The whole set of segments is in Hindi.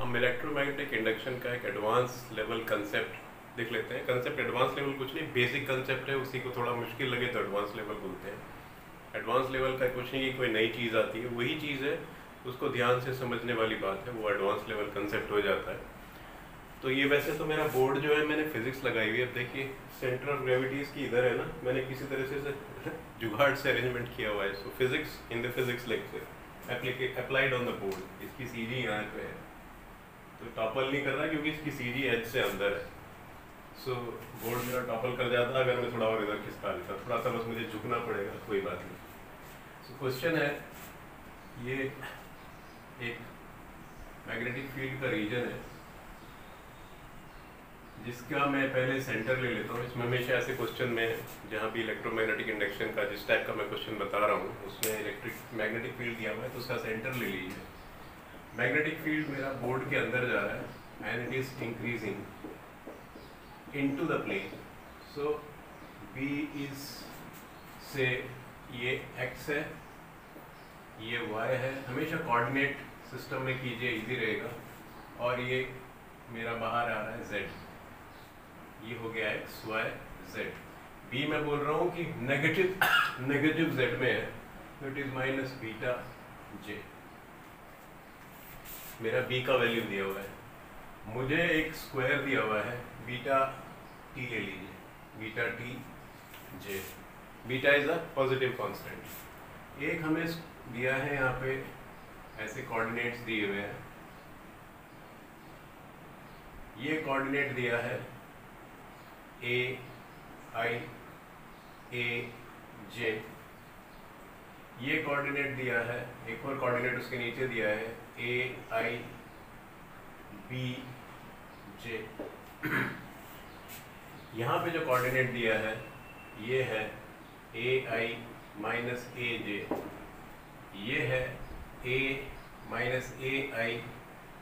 हम इलेक्ट्रोमैग्नेटिक इंडक्शन का एक एडवांस लेवल कंसेप्ट देख लेते हैं। कंसेप्ट एडवांस लेवल कुछ नहीं, बेसिक कंसेप्ट है, उसी को थोड़ा मुश्किल लगे तो एडवांस लेवल बोलते हैं। एडवांस लेवल का कुछ नहीं कि कोई नई चीज़ आती है, वही चीज़ है, उसको ध्यान से समझने वाली बात है, वो एडवांस लेवल कंसेप्ट हो जाता है। तो ये वैसे तो मेरा बोर्ड जो है मैंने फिजिक्स लगाई हुई है। अब देखिए सेंटर ऑफ ग्रेविटी इसकी इधर है ना, मैंने किसी तरह से जुगाड़ से अरेंजमेंट किया हुआ है। सो physics in the physics lecture applied on the board. इसकी सीजी यहाँ पे है, तो टॉपल नहीं कर रहा क्योंकि इसकी सीजी एज से अंदर है। सो बोर्ड मेरा टॉपल कर जाता अगर मैं थोड़ा और इधर खिसका लेता, थोड़ा सा बस मुझे झुकना पड़ेगा, कोई बात नहीं। सो क्वेश्चन है, ये एक मैग्नेटिक फील्ड का रीजन है जिसका मैं पहले सेंटर ले लेता हूँ। इसमें हमेशा ऐसे क्वेश्चन में जहाँ भी इलेक्ट्रोमैग्नेटिक इंडक्शन का जिस टाइप का मैं क्वेश्चन बता रहा हूँ उसमें मैग्नेटिक फील्ड दिया हुआ है, तो उसका सेंटर ले लीजिए। मैग्नेटिक फील्ड मेरा बोर्ड के अंदर जा रहा है and it is increasing into the plane. So B is से ये x है, ये y है, हमेशा कोऑर्डिनेट सिस्टम में कीजिए, इजी रहेगा। और ये मेरा बाहर आ रहा है z, ये हो गया x y z। b मैं बोल रहा हूँ कि नेगेटिव z में है, तो it is minus beta j। मेरा b का वैल्यू दिया हुआ है, मुझे एक स्क्वायर दिया हुआ है बीटा t ले लीजिए, beta t j। Beta is a positive constant. एक हमें दिया है यहाँ पे ऐसे कोऑर्डिनेट्स दिए हुए हैं, ये कोऑर्डिनेट दिया है a i a j। ये कोऑर्डिनेट दिया है, एक और कोऑर्डिनेट उसके नीचे दिया है a i b j। यहाँ पे जो कोऑर्डिनेट दिया है ये है a i minus a j, ये है a minus a i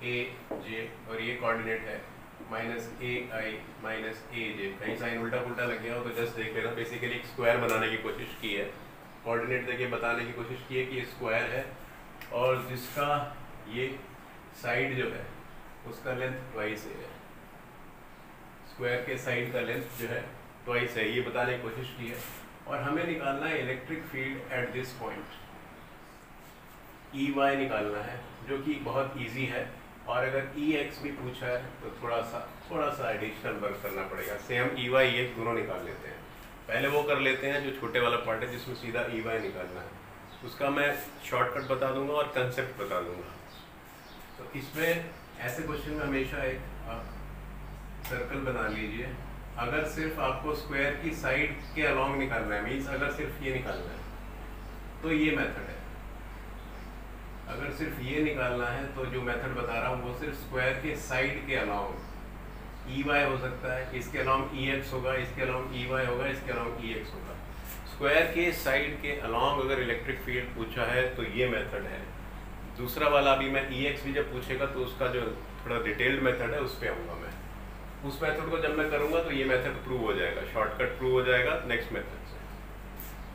a j, और ये कोऑर्डिनेट है माइनस ए आई माइनस ए जे। कहीं साइन उल्टा पुल्टा लग गया हो तो जस्ट देख लेना। बेसिकली एक स्क्वायर बनाने की कोशिश की है, कोऑर्डिनेट देके बताने की कोशिश की है कि ये स्क्वायर है और जिसका ये साइड जो है उसका लेंथ ट्वाइस है। स्क्वायर के साइड का लेंथ जो है ट्वाइस है, ये बताने की कोशिश की है। और हमें निकालना है electric field at this point, E Y निकालना है, जो कि बहुत ईजी है। और अगर ई एक्स भी पूछा है तो थोड़ा सा एडिशनल वर्क करना पड़ेगा। सेम ई वाई एक्स दोनों निकाल लेते हैं, पहले वो कर लेते हैं जो छोटे वाला पार्ट है जिसमें सीधा ई वाई निकालना है, उसका मैं शॉर्टकट बता दूंगा और कंसेप्ट बता दूंगा। तो इसमें ऐसे क्वेश्चन में हमेशा एक सर्कल बना लीजिए। अगर सिर्फ आपको स्क्वायर की साइड के अलोंग निकालना है, मीन्स अगर सिर्फ ये निकालना है तो ये मेथड है। अगर सिर्फ ये निकालना है तो जो मेथड बता रहा हूँ वो सिर्फ स्क्वायर के साइड के अलाउंग ई वाई हो सकता है, इसके अलाउंग ई एक्स होगा, इसके अलाउंग ई वाई होगा, इसके अलाउंग ई एक्स होगा। स्क्वायर के साइड के अलाउंग अगर इलेक्ट्रिक फील्ड पूछा है तो ये मेथड है। दूसरा वाला अभी मैं ई एक्स भी जब पूछेगा तो उसका जो थोड़ा डिटेल्ड मेथड है उस पर आऊँगा मैं। उस मेथड को जब मैं करूँगा तो ये मेथड प्रूव हो जाएगा, शॉर्टकट प्रूव हो जाएगा नेक्स्ट मेथड से।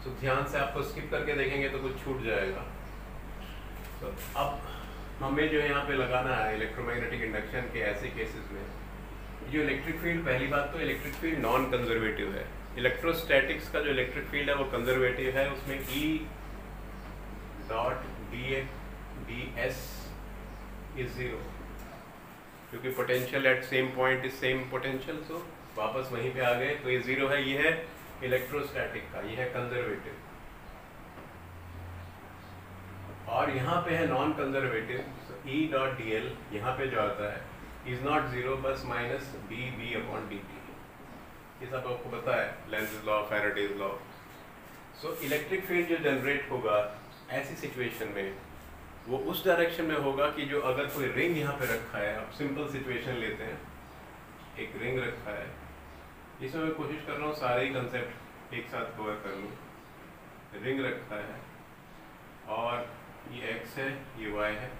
तो ध्यान से आपको स्किप करके देखेंगे तो कुछ छूट जाएगा। तो अब हमें जो यहाँ पे लगाना है इलेक्ट्रोमैग्नेटिक इंडक्शन के ऐसे केसेस में, जो इलेक्ट्रिक फील्ड, पहली बात तो इलेक्ट्रिक फील्ड नॉन कंजर्वेटिव है। इलेक्ट्रोस्टैटिक्स का जो इलेक्ट्रिक फील्ड है वो कंजर्वेटिव है, उसमें E dot D S is 0, क्योंकि potential at same point is same potential. So वापस वहीं पे आ गए, तो ये 0 है। ये है इलेक्ट्रोस्टैटिक का, ये है कंजर्वेटिव। और यहाँ पे है non conservative, E dot D L यहाँ पे जो आता है इज नॉट 0 बस minus D B upon D T. ये सब आपको पता है, Lenz law, Faraday's law. So electric field जो जनरेट होगा ऐसी सिचुएशन में वो उस डायरेक्शन में होगा कि जो अगर कोई रिंग यहाँ पे रखा है, अब सिंपल सिचुएशन लेते हैं, एक रिंग रखा है, इसमें मैं कोशिश कर रहा हूँ सारे ही कंसेप्ट एक साथ कवर कर लूँ। रिंग रखा है और ये x है, ये y है,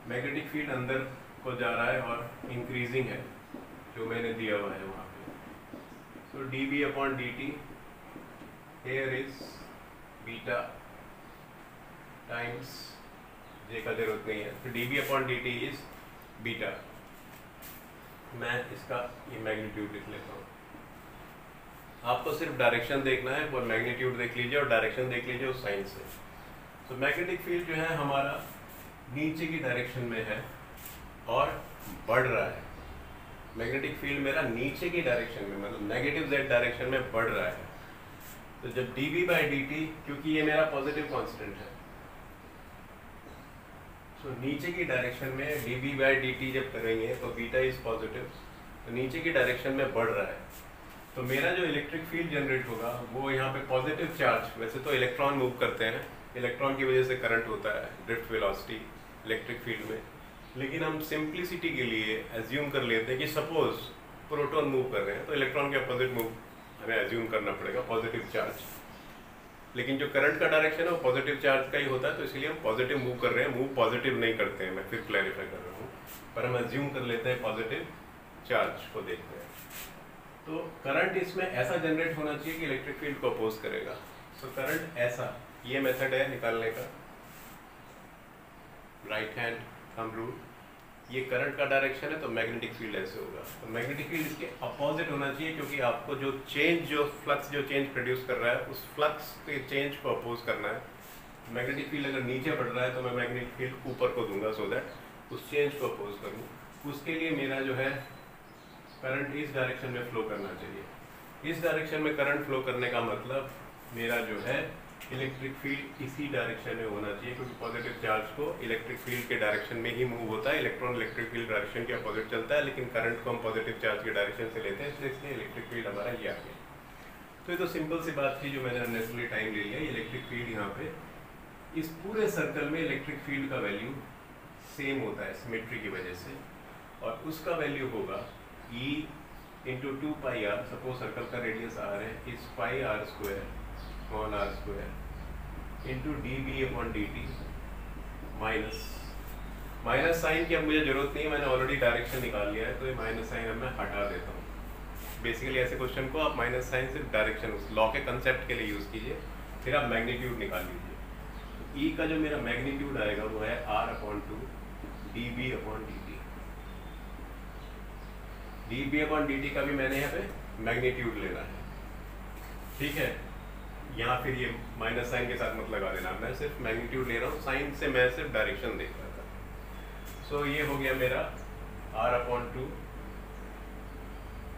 मैग्नेटिक फील्ड अंदर को जा रहा है और इंक्रीजिंग है जो मैंने दिया हुआ है वहाँ पे। So D B upon D T here is beta times J का जरूरत नहीं है। तो dB upon dt is beta. मैं इसका ये मैग्नीट्यूड लिख लेता हूँ। आपको सिर्फ डायरेक्शन देखना है, वो मैग्नीट्यूड देख लीजिए और डायरेक्शन देख लीजिए उस साइन से। तो मैग्नेटिक फील्ड जो है हमारा नीचे की डायरेक्शन में है और बढ़ रहा है। मैग्नेटिक फील्ड मेरा नीचे की डायरेक्शन में, मतलब नेगेटिव z डायरेक्शन में बढ़ रहा है। तो जब dB बाई dt, क्योंकि ये मेरा पॉजिटिव कांस्टेंट है, तो नीचे की डायरेक्शन में dB बाई dt जब करेंगे तो बीटा इज पॉजिटिव, तो नीचे की डायरेक्शन में बढ़ रहा है। तो मेरा जो इलेक्ट्रिक फील्ड जनरेट होगा वो यहाँ पे पॉजिटिव चार्ज, वैसे तो इलेक्ट्रॉन मूव करते हैं, इलेक्ट्रॉन की वजह से करंट होता है, ड्रिफ्ट वेलोसिटी इलेक्ट्रिक फील्ड में, लेकिन हम सिंप्लिसिटी के लिए एज्यूम कर लेते हैं कि सपोज प्रोटॉन मूव कर रहे हैं तो इलेक्ट्रॉन के अपोजिट मूव हमें एज्यूम करना पड़ेगा, पॉजिटिव चार्ज। लेकिन जो करंट का डायरेक्शन है वो पॉजिटिव चार्ज का ही होता है, तो इसलिए हम पॉजिटिव मूव कर रहे हैं, मूव पॉजिटिव नहीं करते हैं, मैं फिर क्लैरिफाई कर रहा हूँ, पर हम एज्यूम कर लेते हैं पॉजिटिव चार्ज को देखते हैं। तो करंट इसमें ऐसा जनरेट होना चाहिए कि इलेक्ट्रिक फील्ड को अपोज करेगा। तो करंट ऐसा, ये मेथड है निकालने का, राइट हैंड थंब रूल। ये करंट का डायरेक्शन है तो मैग्नेटिक फील्ड ऐसे होगा। तो मैग्नेटिक फील्ड इसके अपोजिट होना चाहिए, क्योंकि आपको जो चेंज, जो फ्लक्स जो चेंज प्रोड्यूस कर रहा है उस फ्लक्स के चेंज को अपोज करना है। मैग्नेटिक फील्ड अगर नीचे बढ़ रहा है तो मैं मैग्नेटिक फील्ड ऊपर को दूंगा, सो दैट उस चेंज को अपोज करूँ। उसके लिए मेरा जो है करंट इस डायरेक्शन में फ्लो करना चाहिए। इस डायरेक्शन में करंट फ्लो करने का मतलब मेरा जो है इलेक्ट्रिक फील्ड इसी डायरेक्शन में होना चाहिए, क्योंकि पॉजिटिव चार्ज को इलेक्ट्रिक फील्ड के डायरेक्शन में ही मूव होता है। इलेक्ट्रॉन इलेक्ट्रिक फील्ड डायरेक्शन के अपोजिट चलता है, लेकिन करंट को हम पॉजिटिव चार्ज के डायरेक्शन से लेते हैं, इसलिए इलेक्ट्रिक फील्ड हमारा ये आ गया। तो ये तो सिंपल सी बात थी जो मैंने अननेसेसरी टाइम ले लिया। इलेक्ट्रिक फील्ड यहाँ पे इस पूरे सर्कल में इलेक्ट्रिक फील्ड का वैल्यू सेम होता है सिमेट्री की वजह से, और उसका वैल्यू होगा E into 2 pi R. Suppose circle का रेडियस आर है, इस pi R square small R square into dB upon dt minus sine की अब मुझे जरूरत नहीं है, मैंने ऑलरेडी डायरेक्शन निकाल लिया है, तो ये माइनस साइन अब मैं हटा देता हूँ। बेसिकली ऐसे क्वेश्चन को आप माइनस साइन सिर्फ डायरेक्शन उस लॉ के कंसेप्ट के लिए यूज़ कीजिए, फिर आप मैग्नीट्यूड निकाल लीजिए। तो E का जो मेरा मैग्नीट्यूड आएगा वो है r upon 2 dB upon dt। dB upon dt का भी मैंने यहाँ पे मैग्नीट्यूड लेना है, ठीक है। यहाँ फिर ये माइनस साइन के साथ मत लगा देना, मैं सिर्फ मैग्नीट्यूड ले रहा हूँ, साइन से मैं सिर्फ डायरेक्शन देख रहा था। सो ये हो गया मेरा r अपॉन 2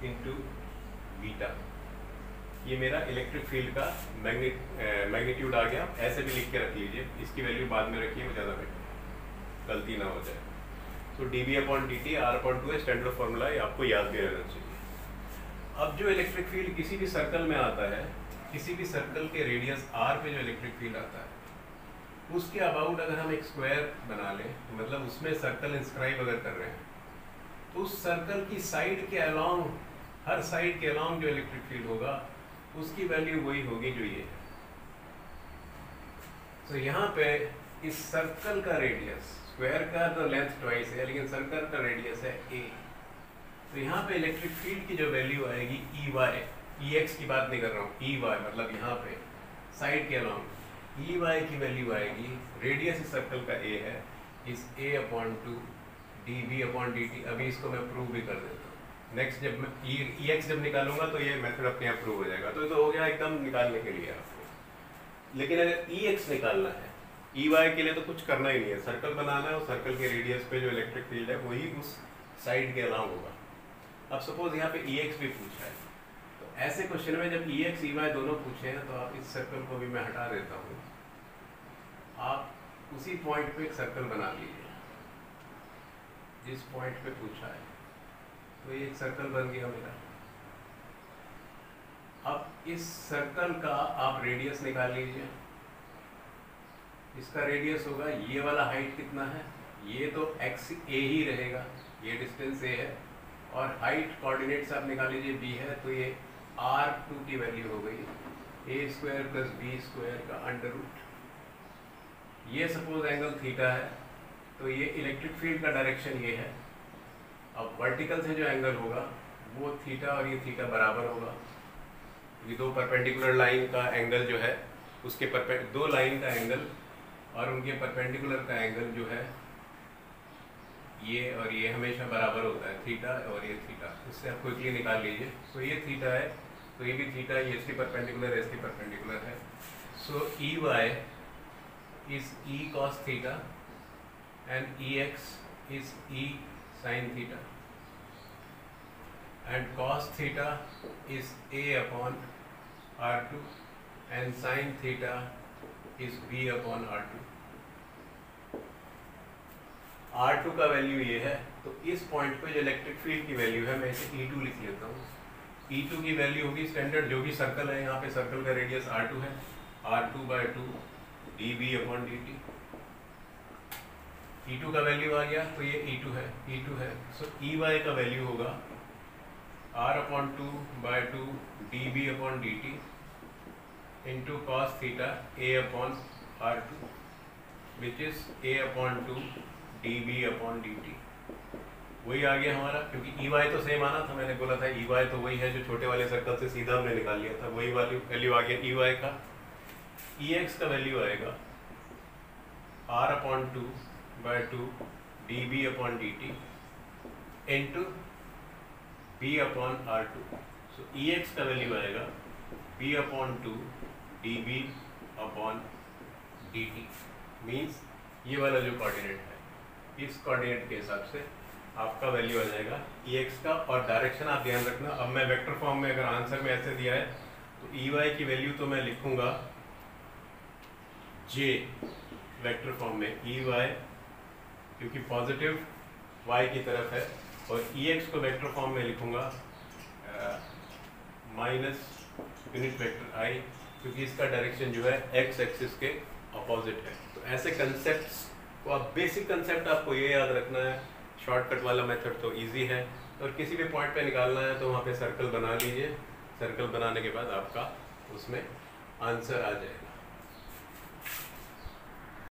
इंटू बीटा। ये मेरा इलेक्ट्रिक फील्ड का मैग्नीट्यूड आ गया। ऐसे भी लिख के रख लीजिए, इसकी वैल्यू बाद में रखिए, वो ज़्यादा बेटर, गलती ना हो जाए। तो dB upon dt r upon 2 standard formula, ये आपको याद भी रहना चाहिए। अब जो इलेक्ट्रिक फील्ड किसी भी सर्कल में आता है, किसी भी सर्कल के रेडियस r पे जो इलेक्ट्रिक फील्ड आता है, उसके अबाउट अगर हम एक स्क्वायर बना लें, मतलब उसमें सर्कल इंस्क्राइब अगर कर रहे हैं, तो उस सर्कल की साइड के अलोंग, हर साइड के अलोंग जो इलेक्ट्रिक फील्ड होगा उसकी वैल्यू वही होगी जो ये है। तो यहाँ पे इस सर्कल का रेडियस, स्क्वायर का तो लेंथ ट्वाइस है, लेकिन सर्कल का रेडियस है a। तो यहाँ पे इलेक्ट्रिक फील्ड की जो वैल्यू आएगी Ex की बात नहीं कर रहा हूँ, Ey मतलब यहाँ पे साइड के अलोंग Ey की वैल्यू आएगी, रेडियस इस सर्कल का a है, इस a upon 2 dB upon dt। अभी इसको मैं प्रूव भी कर देता हूँ। नेक्स्ट जब मैं Ex जब निकालूंगा तो ये मेथड अपने आप प्रूव हो जाएगा। तो ये तो हो गया एकदम निकालने के लिए आपको। लेकिन अगर Ex निकालना है, Ey के लिए तो कुछ करना ही नहीं है, सर्कल बनाना है और सर्कल के रेडियस पे जो इलेक्ट्रिक फील्ड है वही उस साइड के अलाउंग होगा। अब सपोज यहाँ पे Ex भी पूछा है, तो ऐसे क्वेश्चन में जब Ex Ey दोनों पूछे हैं तो आप इस सर्कल को भी मैं हटा देता हूँ, आप उसी पॉइंट पे एक सर्कल बना लीजिए जिस पॉइंट पे पूछा है। तो ये एक सर्कल बन गया मेरा। अब इस सर्कल का आप रेडियस निकाल लीजिए। इसका रेडियस होगा, ये वाला हाइट कितना है, ये तो x a ही रहेगा, ये डिस्टेंस a है, और हाइट कोऑर्डिनेट्स आप निकाल लीजिए b है, तो ये r2 की वैल्यू हो गई a square plus b square का अंडर रूट। ये सपोज एंगल थीटा है, तो ये इलेक्ट्रिक फील्ड का डायरेक्शन ये है। अब वर्टिकल से जो एंगल होगा वो थीटा और ये थीटा बराबर होगा, ये दो परपेंडिकुलर लाइन का एंगल जो है उसके दो लाइन का एंगल और उनके परपेंडिकुलर का एंगल जो है ये और ये हमेशा बराबर होता है, थीटा और ये थीटा, इससे आप क्विकली निकाल लीजिए। तो ये थीटा है तो ये भी थीटा, ये इसकी परपेंडिकुलर है, इसकी परपेंडिकुलर है। So E Y is E cos theta and E X is E sine theta and cos theta is A upon R2 and sine theta is B upon R2। R2 का वैल्यू ये है, तो इस पॉइंट पे जो इलेक्ट्रिक फील्ड की वैल्यू है, मैं इसे E2 लिख लेता हूँ। E2 की वैल्यू होगी स्टैंडर्ड, जो भी सर्कल है, यहाँ पे सर्कल का रेडियस R2 है, R2/2 dB upon dt। E2 का वैल्यू आ गया, तो ये E2 है। सो EY का वैल्यू होगा R/2/2 dB upon dt into cos theta A upon R2 which is A upon 2 dB upon dt। वही आ गया हमारा, क्योंकि EY तो सेम आना था, मैंने बोला था EY तो वही है जो छोटे वाले सर्कल से सीधा हमने निकाल लिया था, वही वैल्यू आ गया EY का। EX का वैल्यू आएगा R/2/2 dB upon dt into B upon R2। सो EX का वैल्यू आएगा B upon 2 dB upon dt। Means ये वाला जो कोऑर्डिनेट है, इस कोऑर्डिनेट के हिसाब से आपका वैल्यू आ जाएगा EX का। और डायरेक्शन आप ध्यान रखना, अब मैं वेक्टर फॉर्म में अगर आंसर में ऐसे दिया है तो EY की वैल्यू तो मैं लिखूंगा J वेक्टर फॉर्म में EY, क्योंकि पॉजिटिव Y की तरफ है, और EX को वेक्टर फॉर्म में लिखूंगा माइनस यूनिट वेक्टर I, क्योंकि इसका डायरेक्शन जो है X एक्सिस के अपोजिट है। तो ऐसे कंसेप्ट्स को आप, बेसिक कंसेप्ट आपको ये याद रखना है। शॉर्टकट वाला मेथड तो इजी है, और किसी भी पॉइंट पे निकालना है तो वहाँ पे सर्कल बना लीजिए। सर्कल बनाने के बाद आपका उसमें आंसर आ जाएगा।